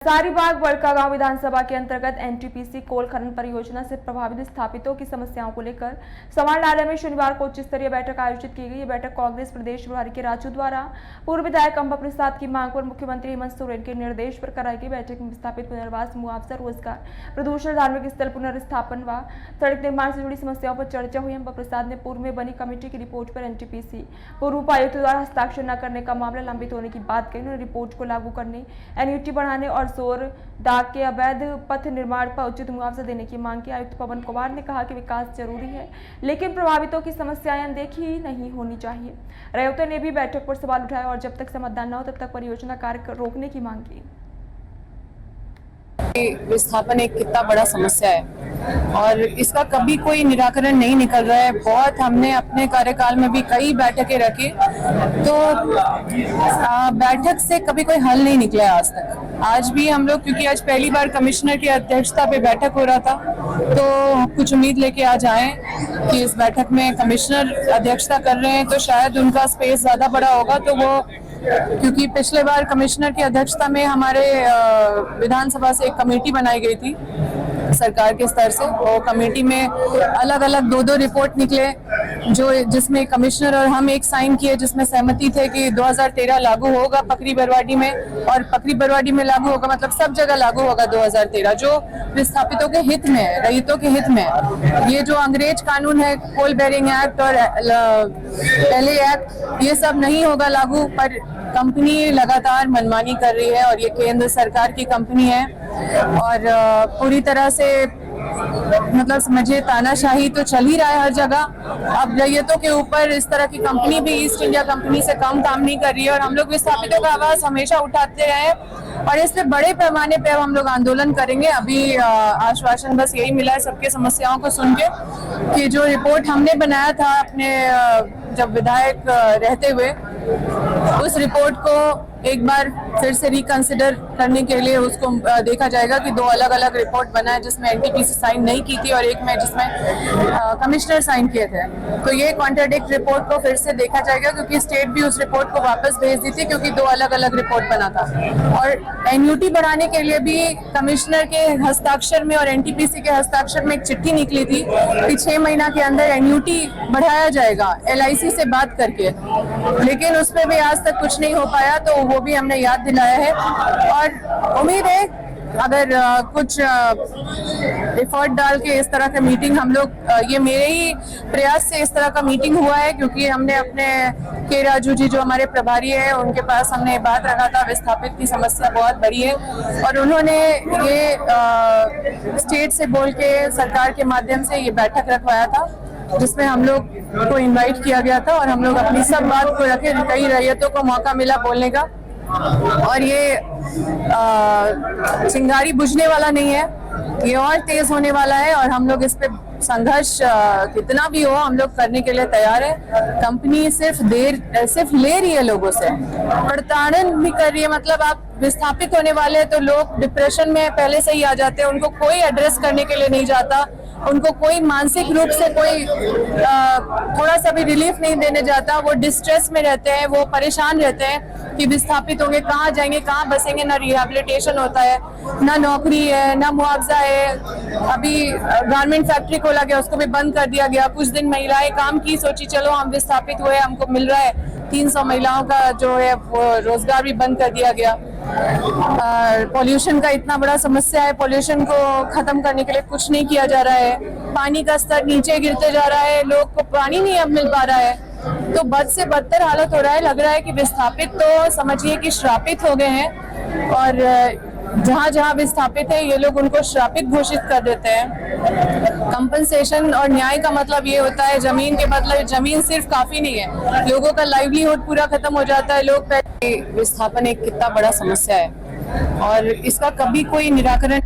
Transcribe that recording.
हजारीबाग बड़कागांव विधानसभा के अंतर्गत एनटीपीसी कोल खनन परियोजना से प्रभावित स्थापितों की समस्याओं को लेकर समाहरणालय में शनिवार को उच्च स्तरीय बैठक आयोजित की गई। ये बैठक कांग्रेस प्रदेश प्रभारी के राजू द्वारा पूर्व विधायक अंबा प्रसाद की मांग पर मुख्यमंत्री हेमंत सोरेन के निर्देश पर कराई गई। बैठक में विस्थापित पुनर्वास, मुआवजा, रोजगार, प्रदूषण, धार्मिक स्थल पुनर्स्थापन व सड़क निर्माण से जुड़ी समस्याओं पर चर्चा हुई। अंबा प्रसाद ने पूर्व में बनी कमेटी की रिपोर्ट पर एनटीपीसी पूर्व उपायुक्त द्वारा हस्ताक्षर न करने का मामला लंबित होने की बात कही। उन्होंने रिपोर्ट को लागू करने, एन्युटी बढ़ाने और सोर दाग के अवैध पथ निर्माण पर उचित मुआवजा देने की मांग की। आयुक्त पवन कुमार ने कहा कि विकास जरूरी है, लेकिन प्रभावितों की समस्याएं अनदेखी नहीं होनी चाहिए। रयोते ने भी बैठक पर सवाल उठाए और जब तक समाधान न हो तब तक परियोजना कार्य रोकने की मांग की। विस्थापन एक कितना बड़ा समस्या है और इसका कभी कोई निराकरण नहीं निकल रहा है। बहुत हमने अपने कार्यकाल में भी कई बैठकें रखी, तो बैठक से कभी कोई हल नहीं निकला है आज तक। आज भी हम लोग, क्योंकि आज पहली बार कमिश्नर की अध्यक्षता पे बैठक हो रहा था, तो कुछ उम्मीद लेके आज आए कि इस बैठक में कमिश्नर अध्यक्षता कर रहे हैं तो शायद उनका स्पेस ज्यादा बड़ा होगा। तो वो, क्योंकि पिछले बार कमिश्नर की अध्यक्षता में हमारे विधानसभा से एक कमेटी बनाई गई थी सरकार के स्तर से, वो कमेटी में अलग अलग दो रिपोर्ट निकले, जिसमें कमिश्नर और हम एक साइन किए, जिसमें सहमति थे कि 2013 लागू होगा पकरी बरवाडी में, और पकरी बरवाडी में लागू होगा मतलब सब जगह लागू होगा 2013, जो विस्थापितों के हित में है, रैयतों के हित में है। ये जो अंग्रेज कानून है, कोल बेरिंग एक्ट और एलए एक्ट, ये सब नहीं होगा लागू। पर कंपनी लगातार मनमानी कर रही है और ये केंद्र सरकार की कंपनी है और पूरी तरह से मतलब समझिए तानाशाही तो चल ही रहा है हर जगह। अब रैयतों के ऊपर इस तरह की कंपनी भी ईस्ट इंडिया कंपनी से कम काम नहीं कर रही है और हम लोग विस्थापितों का आवाज हमेशा उठाते रहे और इससे बड़े पैमाने पे अब हम लोग आंदोलन करेंगे। अभी आश्वासन बस यही मिला है सबके समस्याओं को सुन के कि जो रिपोर्ट हमने बनाया था अपने जब विधायक रहते हुए, उस रिपोर्ट को एक बार फिर से रिकंसिडर करने के लिए उसको देखा जाएगा कि दो अलग अलग रिपोर्ट बना है, जिसमें एनटीपीसी साइन नहीं की थी और एक में जिसमें कमिश्नर साइन किए थे। तो ये कॉन्ट्राडिक्ट रिपोर्ट को फिर से देखा जाएगा, क्योंकि स्टेट भी उस रिपोर्ट को वापस भेज दी थी क्योंकि दो अलग अलग रिपोर्ट बना था। और एन्युटी बढ़ाने के लिए भी कमिश्नर के हस्ताक्षर में और एनटीपीसी के हस्ताक्षर में एक चिट्ठी निकली थी कि 6 महीना के अंदर एन्युटी बढ़ाया जाएगा LIC से बात करके, लेकिन उसमें भी आज तक कुछ नहीं हो पाया। तो वो भी हमने याद दिलाया है और उम्मीद है अगर कुछ एफर्ट डाल के इस तरह का मीटिंग हम लोग, ये मेरे ही प्रयास से इस तरह का मीटिंग हुआ है, क्योंकि हमने अपने के राजू जी जो हमारे प्रभारी है उनके पास हमने बात रखा था। विस्थापित की समस्या बहुत बड़ी है और उन्होंने ये स्टेट से बोल के सरकार के माध्यम से ये बैठक रखवाया था, जिसमें हम लोग को इनवाइट किया गया था और हम लोग अपनी सब बात को रखे। कई रैयतों को मौका मिला बोलने का और ये चिंगारी बुझने वाला नहीं है, ये और तेज होने वाला है और हम लोग इस पे संघर्ष कितना भी हो हम लोग करने के लिए तैयार है। कंपनी सिर्फ ले रही है लोगों से, प्रताड़न भी कर रही है। मतलब आप विस्थापित होने वाले तो लोग डिप्रेशन में पहले से ही आ जाते हैं, उनको कोई एड्रेस करने के लिए नहीं जाता, उनको कोई मानसिक रूप से कोई थोड़ा सा भी रिलीफ नहीं देने जाता। वो डिस्ट्रेस में रहते हैं, वो परेशान रहते हैं कि विस्थापित होंगे, कहाँ जाएंगे, कहाँ बसेंगे, ना रिहेबिलिटेशन होता है, ना नौकरी है, ना मुआवजा है। अभी गारमेंट फैक्ट्री खोला गया, उसको भी बंद कर दिया गया। कुछ दिन महिलाएं काम की, सोची चलो हम विस्थापित हुए, हमको मिल रहा है 300 महिलाओं का जो है वो रोजगार भी बंद कर दिया गया। पॉल्यूशन का इतना बड़ा समस्या है, पॉल्यूशन को खत्म करने के लिए कुछ नहीं किया जा रहा है। पानी का स्तर नीचे गिरते जा रहा है, लोग को पानी नहीं अब मिल पा रहा है, तो बद से बदतर हालत हो रहा है। लग रहा है कि विस्थापित तो समझिए कि श्रापित हो गए हैं और जहाँ जहाँ विस्थापित है ये लोग उनको श्रापित घोषित कर देते हैं। कंपनसेशन और न्याय का मतलब ये होता है, जमीन के मतलब जमीन सिर्फ काफी नहीं है, लोगों का लाइवलीहुड पूरा खत्म हो जाता है। लोग विस्थापन एक कितना बड़ा समस्या है और इसका कभी कोई निराकरण